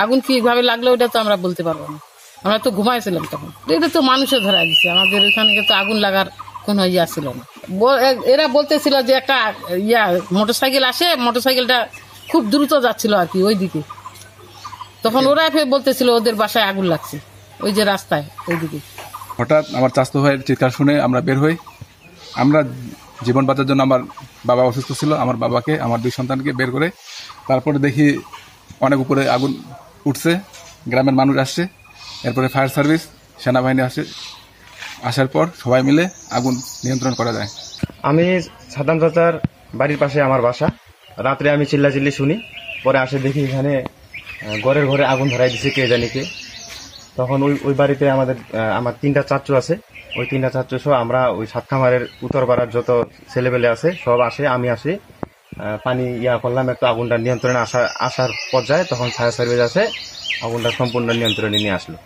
আগুন কিভাবে লাগলো ওটা তো আমরা বলতে পারবো না, আমরা তো ঘুমাইছিলাম তখন। এটা তো মানুষে ধরা দিচ্ছে, আমাদের এখানে তো আগুন লাগার কোনো ইয়া ছিল না। এরা বলতেছিল যে একটা মোটরসাইকেল আসে, মোটরসাইকেলটা খুব দ্রুত যাচ্ছিল আর কি ওইদিকে। তখন ওরা বলতেছিল ওদের বাসায় আগুন লাগছে, ওই যে রাস্তায় ওইদিকে। হঠাৎ আমার চাচাতো ভাইয়ের চিৎকার শুনে আমরা বের হই। আমরা জীবন বাঁচার জন্য, আমার বাবা অসুস্থ ছিল, আমার বাবাকে, আমার 2 সন্তানকে বের করে তারপরে দেখি অনেক উপরে আগুন উঠছে। গ্রামের মানুষ আসছে, এরপরে ফায়ার সার্ভিস, সেনাবাহিনী আসার পর সবাই মিলে আগুন নিয়ন্ত্রণ করা যায়। আমি সাদ্দাম চাচার বাড়ির পাশে আমার বাসা। রাত্রে আমি চিল্লাচিল্লি শুনি, পরে আসে দেখি এখানে ঘরের ঘরে আগুন ধরাই দিছে কে জানি কে। তখন ওই বাড়িতে আমার 3টা চাচু আছে, ওই 3টা চাচু সহ আমরা ওই সাতখামারের উত্তরপাড়ার যত ছেলেপেলে আছে সব আসে, আমি আসি, পানি করলাম একটু আগুনটা নিয়ন্ত্রণে আসার পর্যায়ে। তখন ফায়ার সার্ভিস আসে, আগুনটা সম্পূর্ণ নিয়ন্ত্রণে নিয়ে আসলো।